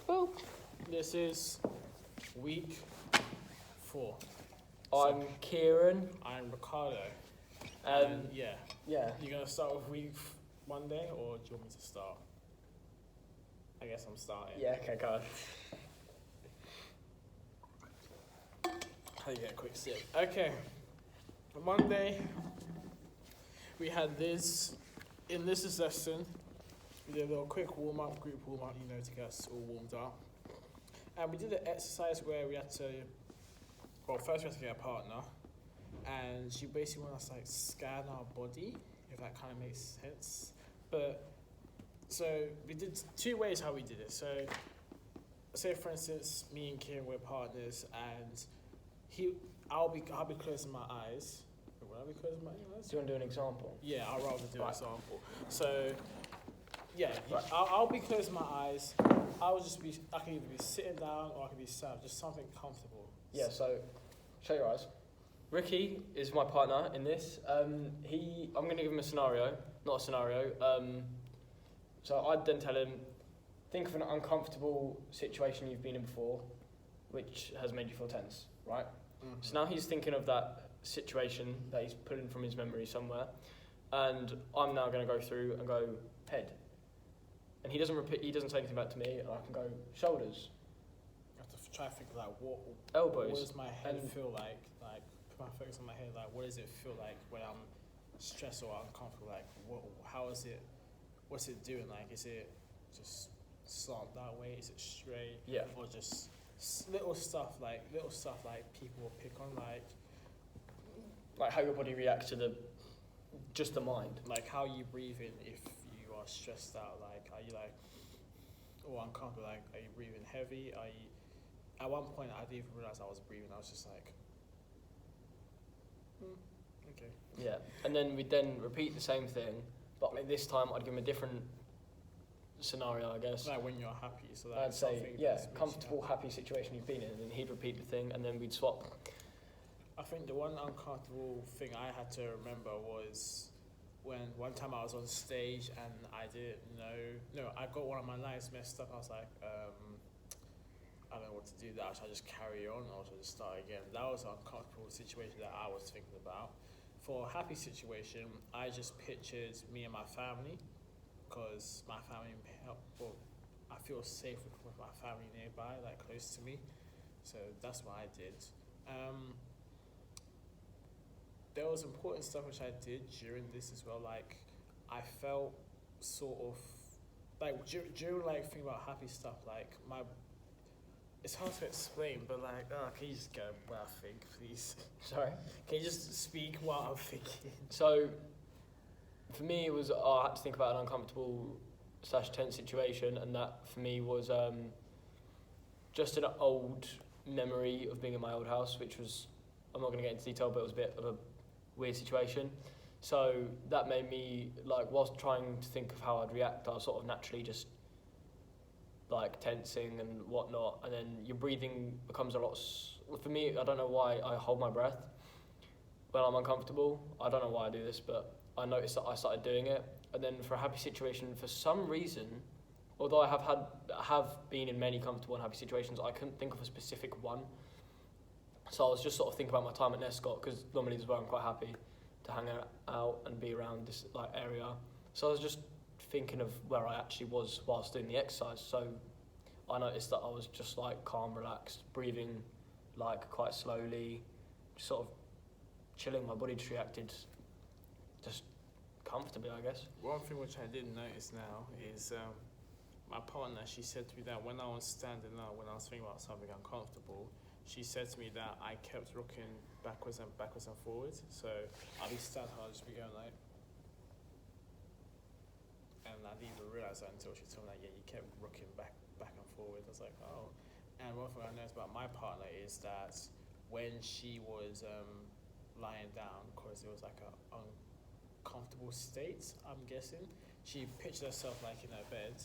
Boop. This is week 4. I'm Kieran. I'm Ricardo. Yeah. You're going to start with week Monday, or do you want me to start? I guess I'm starting. Yeah, okay, go on. How do you get a quick sip? Okay. On Monday, we had this. In this lesson, we did a little quick warm-up, group warm-up, to get us all warmed up. And we did an exercise where we had to, first we had to get a partner. And she basically wanted us to scan our body, if that kind of makes sense. So we did 2 ways how we did it. So say for instance, me and Kieran were partners, and I'll be closing my eyes. Will I be closing my eyes? Do you want to do an example? Yeah, I'll rather do an example. So yeah, right. I'll be closing my eyes. I can either be sitting down or I can be sat, just something comfortable. Yeah, so show your eyes. Ricky is my partner in this. I'm going to give him a scenario, not a scenario. So I'd then tell him, think of an uncomfortable situation you've been in before, which has made you feel tense, right? Mm-hmm. So now he's thinking of that situation that he's pulling from his memory somewhere, and I'm now going to go through and go head. And he doesn't say anything back to me, and I can go shoulders. I have to try to think what elbows. What does my head feel like? Put my focus on my head. What does it feel like when I'm stressed or uncomfortable? How is it? What's it doing? Is it just slant that way? Is it straight? Yeah. Or just little stuff people will pick on, like how your body reacts to the mind. Like how you breathe in if you are stressed out. Are you or uncomfortable? Are you breathing heavy? At one point, I didn't even realize I was breathing. I was just okay. Yeah, and then we'd repeat the same thing, but this time I'd give him a different scenario, I guess. Like when you're happy, so I'd say, comfortable, happy situation you've been in, and he'd repeat the thing, and then we'd swap. I think the one uncomfortable thing I had to remember was when one time I was on stage and I didn't know, I got one of my lines messed up. I was like, I don't know what to do. Should I just carry on or should I just start again? That was an uncomfortable situation that I was thinking about. For a happy situation, I just pictured me and my family, because my family, I feel safe with my family nearby, close to me. So that's what I did. There was important stuff which I did during this as well. I felt sort of during thinking about happy stuff. It's hard to explain, but can you just go what I think, please? Sorry? Can you just speak what I'm thinking? So, for me, it was I had to think about an uncomfortable / tense situation, and that for me was just an old memory of being in my old house, which was, I'm not going to get into detail, but it was a bit of a weird situation. So that made me, whilst trying to think of how I'd react, I was sort of naturally just tensing and whatnot, and then your breathing becomes a lot. For me, I don't know why I hold my breath when I'm uncomfortable. I don't know why I do this, but I noticed that I started doing it. And then for a happy situation, for some reason, although I have been in many comfortable and happy situations, I couldn't think of a specific one. So I was just sort of thinking about my time at Nescott, because normally this is where I'm quite happy to hang out and be around this area. So I was just thinking of where I actually was whilst doing the exercise. So I noticed that I was just calm, relaxed, breathing quite slowly, just sort of chilling. My body just reacted just comfortably, I guess. One thing which I didn't notice now is my partner, she said to me that when I was standing up, when I was thinking about something uncomfortable, she said to me that I kept rocking backwards and forwards. So I'll be standing, I'll just be going and I didn't even realise that until she told me that, you kept rocking back and forward. I was like, oh. And one thing I noticed about my partner is that when she was lying down, because it was an uncomfortable state, I'm guessing, she pictured herself in her bed,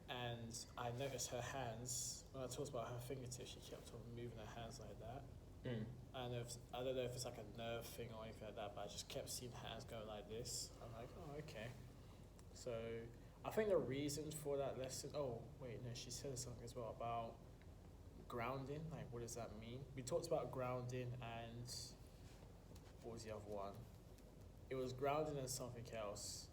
and I noticed her hands, when I talked about her fingertips, she kept on moving her hands like that. Mm. I don't know if it's a nerve thing or anything like that, but I just kept seeing hands going like this. I'm like, oh, okay. So I think the reason for that lesson. Oh wait, no, she said something as well about grounding. Like, what does that mean? We talked about grounding and what was the other one? It was grounding and something else.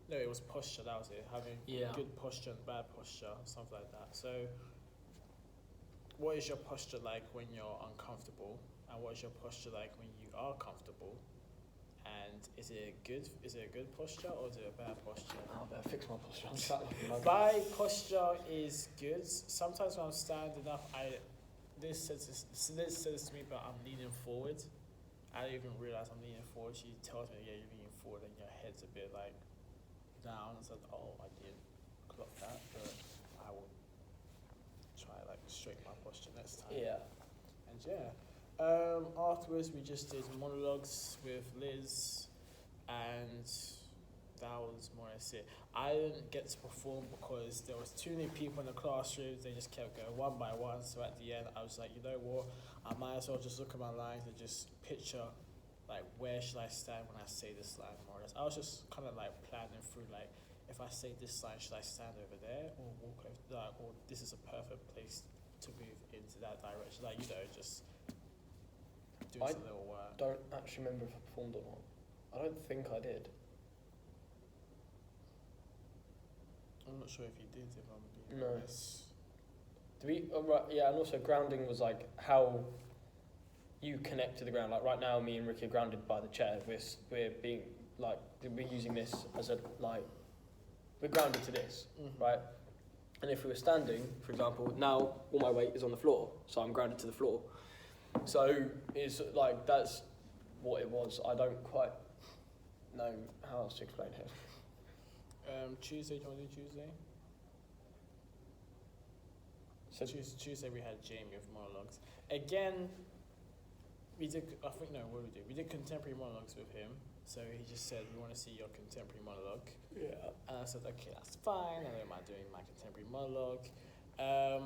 No, it was posture. That was it. Having good posture and bad posture, something like that. So, what is your posture like when you're uncomfortable, and what is your posture like when you are comfortable? And is it a good posture or is it a bad posture? I better fix my posture. I'm sat like a mug. My posture is good. Sometimes when I'm standing up, Liz says this to me, but I'm leaning forward. I don't even realise I'm leaning forward. She tells me, yeah, you're leaning forward and your head's a bit like down. I said, oh, I didn't clock that, but I will try like straighten my posture next time. Yeah. And afterwards we just did monologues with Liz, and that was more or less it. I didn't get to perform because there was too many people in the classroom. They just kept going one by one. So at the end, I was like, you know what? I might as well just look at my lines and just picture, like, where should I stand when I say this line, more or less. I was just kind of like planning through, like, if I say this line, should I stand over there or walk over there? Or this is a perfect place to move into that direction. Like, you know, just doing some little work. I don't actually remember if I performed or not. I don't think I did. I'm not sure if you did, if I'm being honest. Yeah, and also grounding was like how you connect to the ground. Like right now, me and Ricky are grounded by the chair. We're being like we're using this as a like we're grounded to this, right? And if we were standing, for example, now all my weight is on the floor, so I'm grounded to the floor. So it's like that's what it was. I don't quite know how else to explain it. Tuesday, do you want to do Tuesday? So Tuesday we had Jamie with monologues. Again, we did, what did we do? We did contemporary monologues with him. So he just said, we want to see your contemporary monologue. Yeah. And I said, okay, that's fine. I don't mind doing my contemporary monologue. I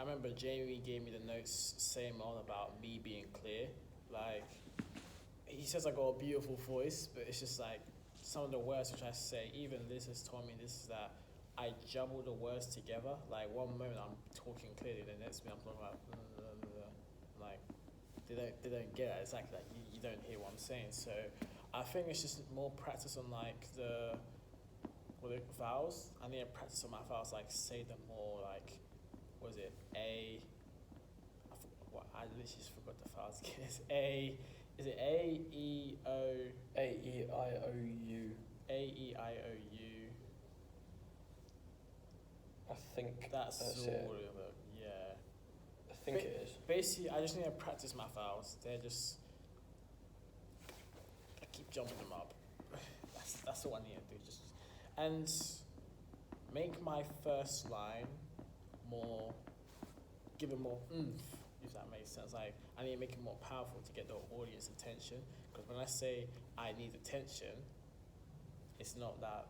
remember Jamie gave me the notes saying all about me being clear. Like, he says I got a beautiful voice, but it's just like, some of the words which I say, even Liz has told me this, is that I jumble the words together. Like one moment I'm talking clearly, the next minute I'm talking about like they don't get it. It's like you don't hear what I'm saying. So I think it's just more practice on like the vowels. I need to practice on my vowels, like say them more like what is it? I literally just forgot the vowels again. It's A. Is it A, E, O? A, E, I, O, U. A, E, I, O, U. I think that's it. Yeah. I think it is. Basically, I just need to practice my vowels. I keep jumping them up. That's all I need to do. And make my first line give it more oomph, if that makes sense. Like, I need to make it more powerful to get the audience attention. Because when I say I need attention, it's not that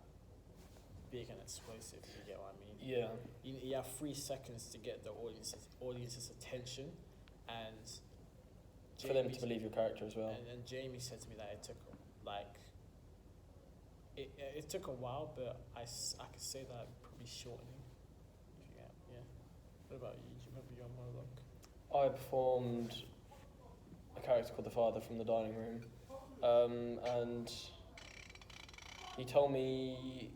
big and explosive, if you get what I mean. Yeah. You have 3 seconds to get the audience's attention, and for them to believe your character as well. And Jamie said to me that it took it took a while, but I could say that probably shortening. Yeah. What about you? Do you remember your monologue? I performed a character called the Father from the dining room, and he told me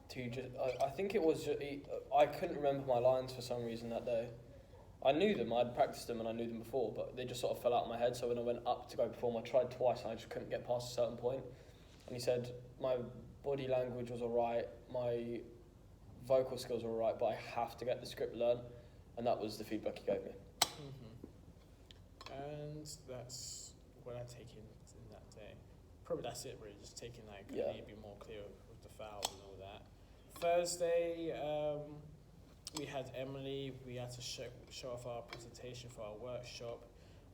to just. I think it was. I couldn't remember my lines for some reason that day. I knew them. I'd practiced them and I knew them before, but they just sort of fell out of my head. So when I went up to go perform, I tried twice and I just couldn't get past a certain point. And he said my body language was alright, my vocal skills were alright, but I have to get the script learned, and that was the feedback he gave me. And that's what I take in that day. Probably that's it really, just taking I need to be more clear with the vowels and all that. Thursday, we had Emily. We had to show off our presentation for our workshop.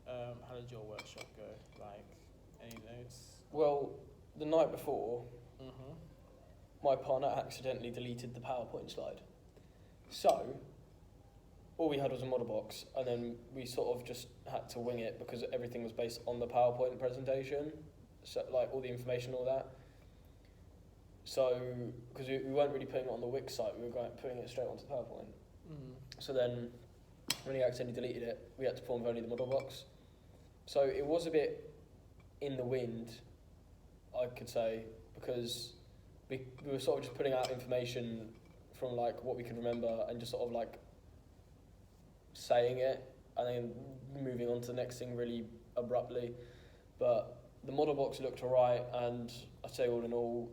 How did your workshop go? Like, any notes? Well, the night before, my partner accidentally deleted the PowerPoint slide. So, all we had was a model box, and then we sort of just had to wing it because everything was based on the PowerPoint presentation, so like all the information, all that. So, because we weren't really putting it on the Wix site, we were putting it straight onto PowerPoint. So then, when he accidentally deleted it, we had to form only the model box. So it was a bit in the wind, I could say, because we were sort of just putting out information from like what we could remember and just sort of like saying it and then moving on to the next thing really abruptly. But the model box looked alright, and I'd say all in all,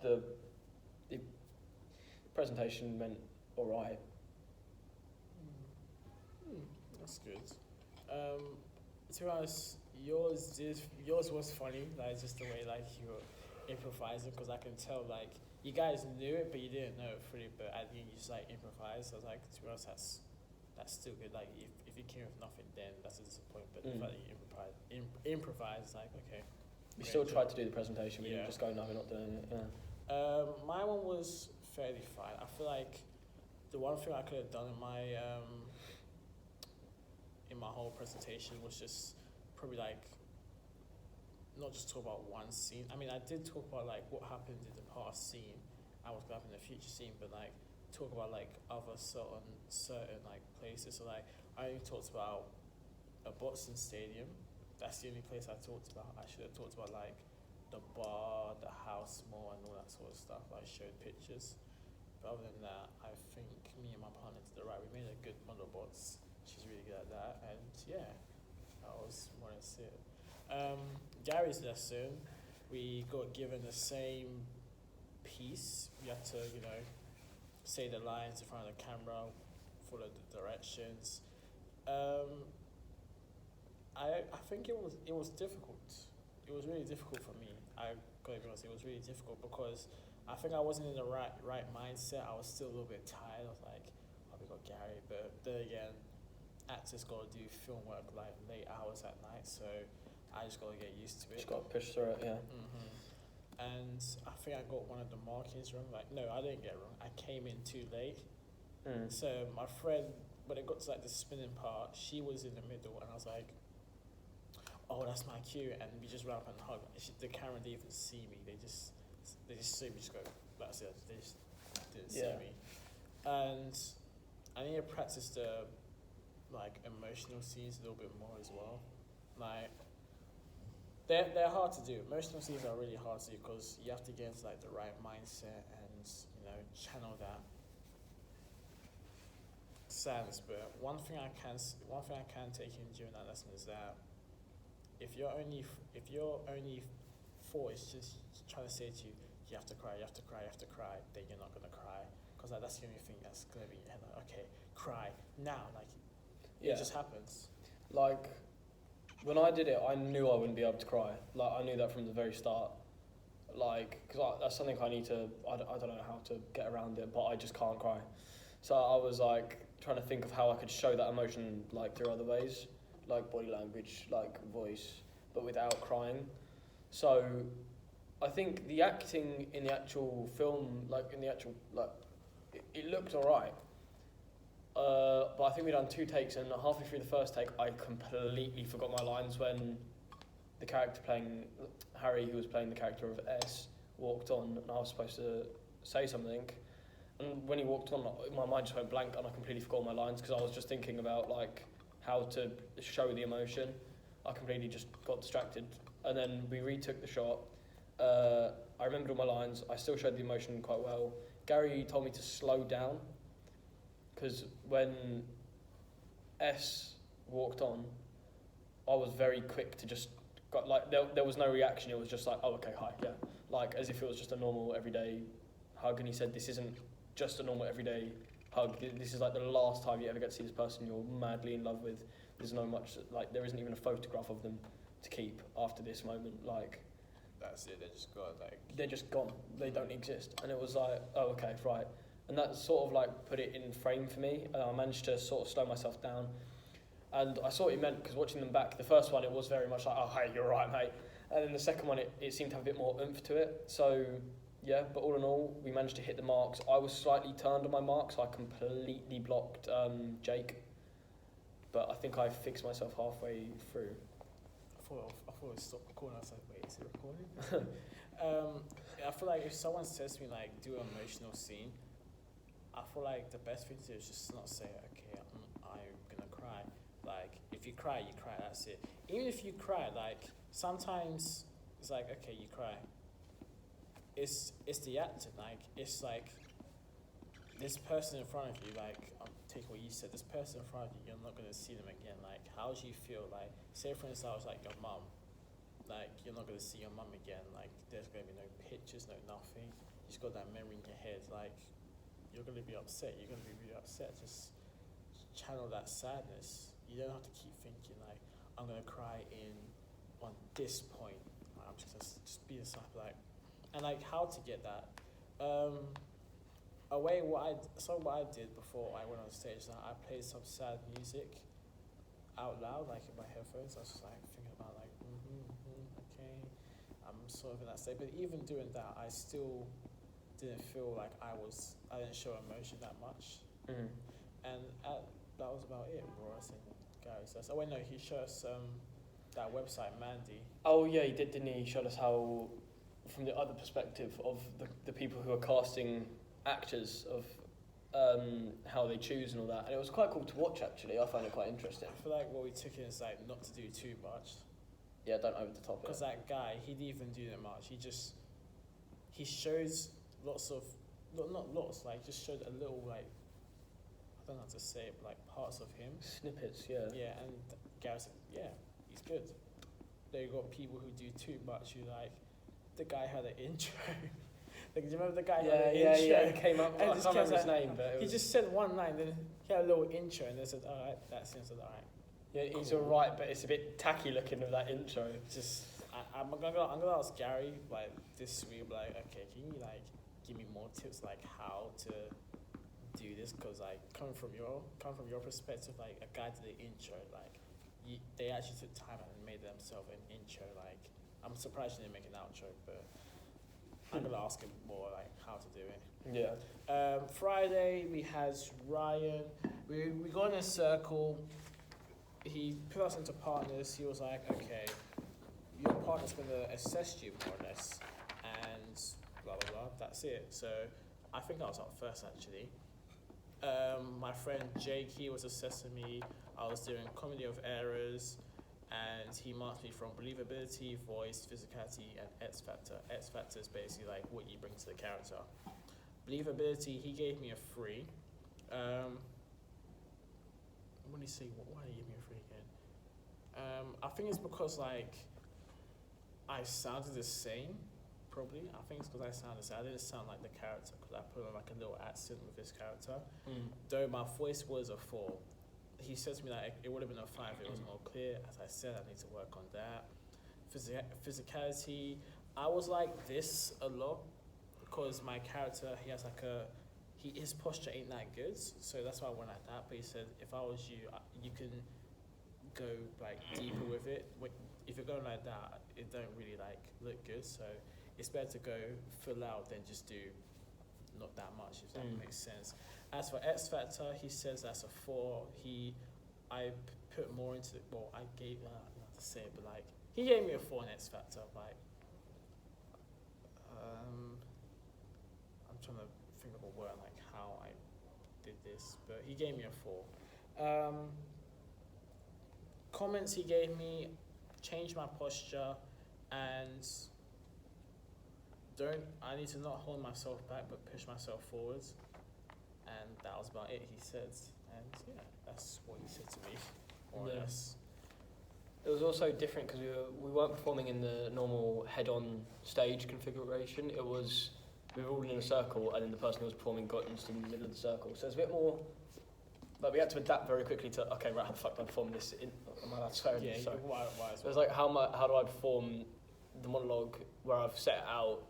the presentation went alright. That's good. To be honest, yours was funny. Like just the way like you were improvising, because I can tell like you guys knew it, but you didn't know it fully. But at the end, you just like improvised. I was like, to be honest, that's still good. Like if you came with nothing, then that's a disappointment. But the fact that you improvise, like okay. We still tried to do the presentation. We didn't just go, no, we're not doing it. Yeah. My one was fairly fine. I feel like the one thing I could have done in my whole presentation was just probably like not just talk about one scene. I mean, I did talk about like what happened in the past scene and what's going to happen in the future scene, but like talk about like other certain like places. So like I only talked about a boxing stadium. That's the only place I talked about. I should have talked about like the bar, the house mall, and all that sort of stuff. I showed pictures. But other than that, I think me and my partner did the right. We made a good model box. She's really good at that, and yeah, that was more or less it. Gary's lesson, we got given the same piece. We had to, say the lines in front of the camera, follow the directions. I think it was difficult. It was really difficult for me. I gotta be honest, it was really difficult because I think I wasn't in the right mindset. I was still a little bit tired. I was like, oh, we got Gary, but then again, actors gotta do film work like late hours at night, so I just gotta get used to it. Just gotta push through it, yeah. And I think I got one of the markings wrong. Like, no, I didn't get it wrong. I came in too late. So my friend, when it got to like the spinning part, she was in the middle, and I was like, oh, that's my cue, and we just ran up and hug. The camera didn't even see me. They just see me, just go, that's it. They just didn't see me. And I need to practice the like emotional scenes a little bit more as well. Like they're hard to do. Emotional scenes are really hard to do because you have to get into like the right mindset and channel that sadness. But one thing I can take in during that lesson is that if your only thought is just trying to say to you, you have to cry, then you're not gonna cry, because like, that's the only thing that's gonna be in your head. Like, okay, cry now, like it just happens. Like when I did it, I knew I wouldn't be able to cry. Like I knew that from the very start. Like because that's something I need to. I don't know how to get around it, but I just can't cry. So I was like trying to think of how I could show that emotion like through other ways, like body language, like voice, but without crying. So I think the acting in the actual film, it looked alright. But I think we'd done 2 takes, and halfway through the first take, I completely forgot my lines when the character playing Harry, who was playing the character of S, walked on, and I was supposed to say something. And when he walked on, my mind just went blank, and I completely forgot my lines because I was just thinking about like how to show the emotion. I completely just got distracted, and then we retook the shot. I remembered all my lines. I still showed the emotion quite well. Gary told me to slow down because when S walked on, I was very quick to just there was no reaction. It was just like, oh, okay, hi, yeah, like as if it was just a normal everyday hug. And he said, this isn't just a normal everyday hug. This is like the last time you ever get to see this person you're madly in love with. There's no much, like there isn't even a photograph of them to keep after this moment. Like that's it. They're just gone. Like they're just gone. They don't exist. And it was like, oh, okay, right. And that sort of like put it in frame for me. And I managed to sort of slow myself down. And I saw what he meant because watching them back, the first one it was very much like, oh, hey, you're right, mate. And then the second one, it seemed to have a bit more oomph to it. So yeah, but all in all, we managed to hit the marks. I was slightly turned on my marks. I completely blocked Jake. But I think I fixed myself halfway through. I thought it stopped recording. I was like, wait, is it recording? I feel like if someone says to me like do an emotional scene, I feel like the best thing to do is just not say okay I'm gonna cry. Like if you cry, you cry. That's it. Even if you cry, like sometimes it's like okay you cry. It's the acting. Like it's like this person in front of you. Like take what you said. This person in front of you, you're not gonna see them again. Like how do you feel? Like say for instance, I was like your mum. Like you're not gonna see your mum again. Like there's gonna be no pictures, no nothing. You just got that memory in your head. Like you're gonna be upset. You're gonna be really upset. Just channel that sadness. You don't have to keep thinking like I'm gonna cry on this point. I'm just gonna just be yourself. Like and like how to get that. What I did before I went on stage. Like, I played some sad music out loud, like in my headphones. I was just like thinking about like okay. I'm sort of in that state, but even doing that, I still didn't feel like I didn't show emotion that much. Mm. And that was about it, Ross and Gary says. Oh wait, no, he showed us that website, Mandy. Oh yeah, he did, didn't he? He showed us how, from the other perspective of the people who are casting actors, of how they choose and all that. And it was quite cool to watch, actually. I found it quite interesting. I feel like what we took in is like not to do too much. Yeah, don't over the top it. Because that guy, he didn't even do that much. He shows lots of, not lots, like just showed a little like, I don't know how to say it, but like parts of him. Snippets, yeah. Yeah, and Gareth said, yeah, he's good. Then you got people who do too much, who like, the guy had an intro. Like, do you remember the guy who had an intro? Yeah, he came up, I And can't just remember his kept, name, but he just said one line, then he had a little intro, and they said, alright, that seems alright. yeah, he's Cool. alright, but it's a bit tacky looking with that intro. Just, I'm gonna ask Gary, like, this week, like, okay, can you, like, give me more tips, like, how to do this? Because, like, coming from your perspective, like, a guy did the intro, like, they actually took time and made themselves an intro, like, I'm surprised he didn't make an outro, but I'm gonna ask him more, like, how to do it. Yeah. Friday, we had Ryan, we got in a circle, he put us into partners, he was like, okay, your partner's going to assess you more or less, and blah blah blah. That's it. So I think I was up first actually. My friend Jake, he was assessing me. I was doing comedy of errors, and he marked me from believability, voice, physicality, and X factor. X factor is basically like what you bring to the character. Believability, he gave me a 3. When you say why did he give me a 3 again? I think it's because like I sounded the same, probably. I think it's because I sounded the same. I didn't sound like the character because I put on like a little accent with his character. Though my voice was a 4. He said to me that it would have been a 5 if it was more clear. As I said, I need to work on that. Physicality, I was like this a lot because my character, he has like his posture ain't that good, so that's why I went like that. But he said, if I was you, you can go like deeper with it. If you're going like that, it don't really like look good. So it's better to go full out than just do not that much, if that makes sense. As for X Factor, he says that's a 4. I put more into it. Well, I gave not to say it, but like he gave me a 4 in X Factor. Like, I'm trying to think of a word like how I did this, but he gave me a 4. Comments he gave me, change my posture, and I need to not hold myself back, but push myself forwards. And that was about it, he said. And yeah, that's what he said to me, more or less. It was also different because we weren't performing in the normal head-on stage configuration. It was, we were all in a circle, and then the person who was performing got into the middle of the circle. So it's a bit more, but we had to adapt very quickly to, okay, right, how the fuck do I perform this? Am I allowed to swear? Yeah, so why as it well. was like, how do I perform the monologue where I've set it out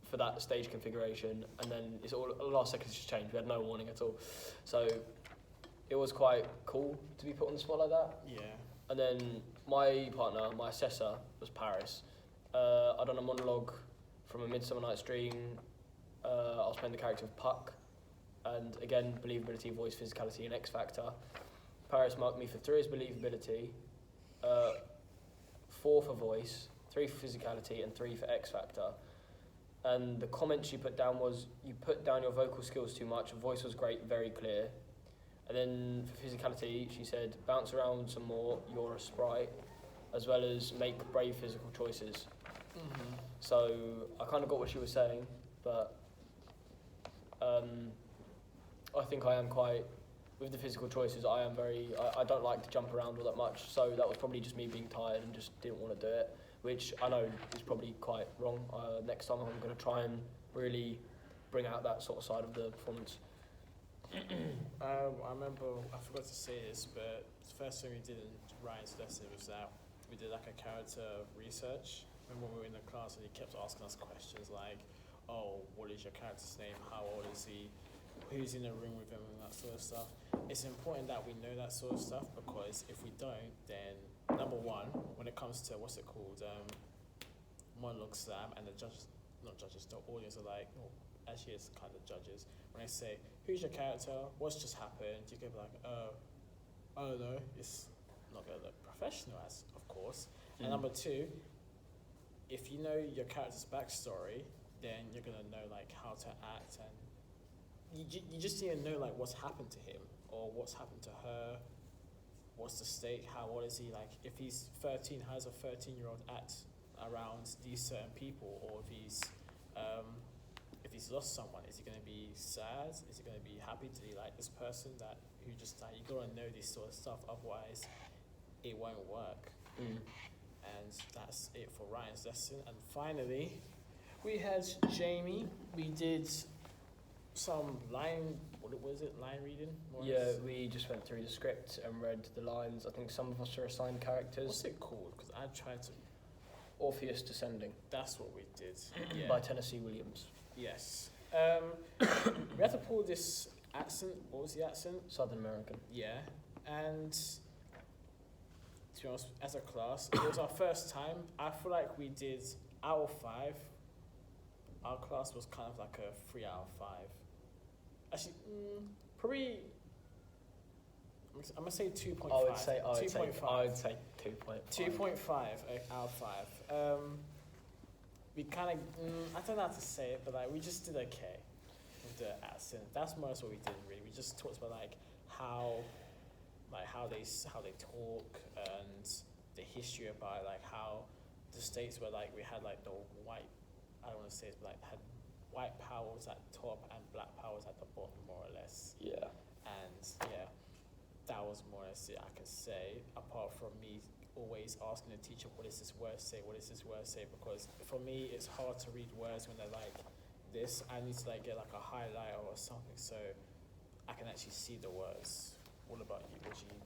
for that stage configuration, and then it's all last seconds just changed. We had no warning at all, so it was quite cool to be put on the spot like that. Yeah. And then my partner, my assessor, was Paris. I'd done a monologue from A Midsummer Night's Dream. I was playing the character of Puck, and again, believability, voice, physicality, and X Factor. Paris marked me for 3 as believability, 4 for voice, 3 for physicality, and 3 for X Factor. And the comment she put down was, you put down your vocal skills too much, your voice was great, very clear. And then for physicality, she said, bounce around some more, you're a sprite, as well as make brave physical choices. Mm-hmm. So I kind of got what she was saying, but I think I am quite, with the physical choices, I don't like to jump around all that much, so that was probably just me being tired and just didn't want to do it, which I know is probably quite wrong. Next time I'm going to try and really bring out that sort of side of the performance. I remember, I forgot to say this, but the first thing we did in Ryan's lesson was that we did like a character research. Remember when we were in the class and he kept asking us questions like, oh, what is your character's name? How old is he? Who's in the room with him and that sort of stuff. It's important that we know that sort of stuff, because if we don't, then number one, when it comes to monologue slam, and the judges, not judges, the audience are like, oh, actually it's kind of judges. When I say, who's your character? What's just happened? You can be like, I don't know. It's not going to look professional, as of course. And number two, if you know your character's backstory, then you're going to know like how to act, and you just need to know like what's happened to him or what's happened to her, what's the stake, how old is he, like if he's 13, how does a 13-year-old act around these certain people, or if he's lost someone, is he going to be sad, is he going to be happy, did he like this person that who just died? You got to know this sort of stuff, otherwise it won't work. And that's it for Ryan's lesson. And finally we had Jamie. We did some line reading? Yeah, we just went through the script and read the lines. I think some of us are assigned characters. What's it called? Because I tried to... Orpheus Descending. That's what we did. Yeah. By Tennessee Williams. Yes. We had to pull this accent. What was the accent? Southern American. Yeah. And to be honest, as a class, it was our first time. I feel like we did, out of 5, our class was kind of like a 3 out of 5. Actually, probably, I'm going to say 2.5. I would say 2.5. 2.5 out of 5. We kind of, I don't know how to say it, but like we just did okay with the accent. That's most what we did really. We just talked about how they talk, and the history about like how the states were like, we had like the white, I don't want to say it, but like had white powers at the top and black powers at the bottom, more or less. Yeah. And yeah, that was more or less it I can say, apart from me always asking the teacher, what does this word say, what does this word say, because for me it's hard to read words when they're like this. I need to like get like a highlighter or something so I can actually see the words. What about you? What do you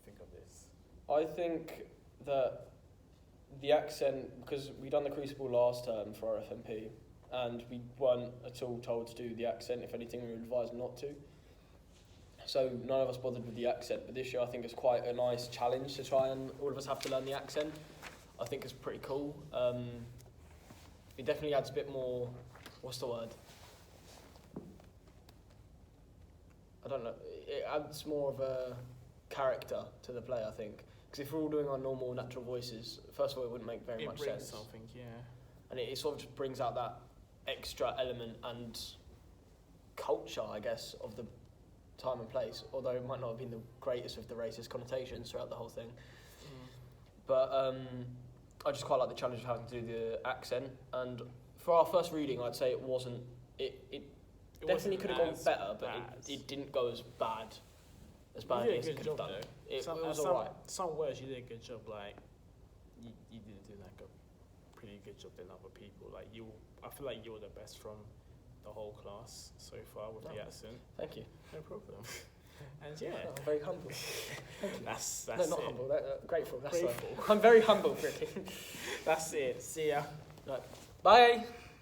think of this? I think that the accent, because we done the Crucible last term for our FMP, and we weren't at all told to do the accent. If anything, we were advised not to. So none of us bothered with the accent, but this year I think it's quite a nice challenge to try, and all of us have to learn the accent. I think it's pretty cool. It definitely adds a bit more, what's the word? I don't know. It adds more of a character to the play, I think. Because if we're all doing our normal, natural voices, first of all, it wouldn't make very much sense. Something, yeah. And it sort of just brings out that extra element and culture, I guess, of the time and place, although it might not have been the greatest with the racist connotations throughout the whole thing. But I just quite like the challenge of having to do the accent, and for our first reading I'd say it wasn't, it definitely could have gone better, but it didn't go as bad as it could have done. It was alright. Some words you did a good job, like you didn't do like a pretty good job than other people. Like I feel like you were the best from the whole class so far with the accent. Thank you. No problem. And yeah, I'm very humble. Thank you. That's no, not it. humble. Grateful. That's Grateful. I'm very humble, pretty. That's it. See ya. Right. Bye.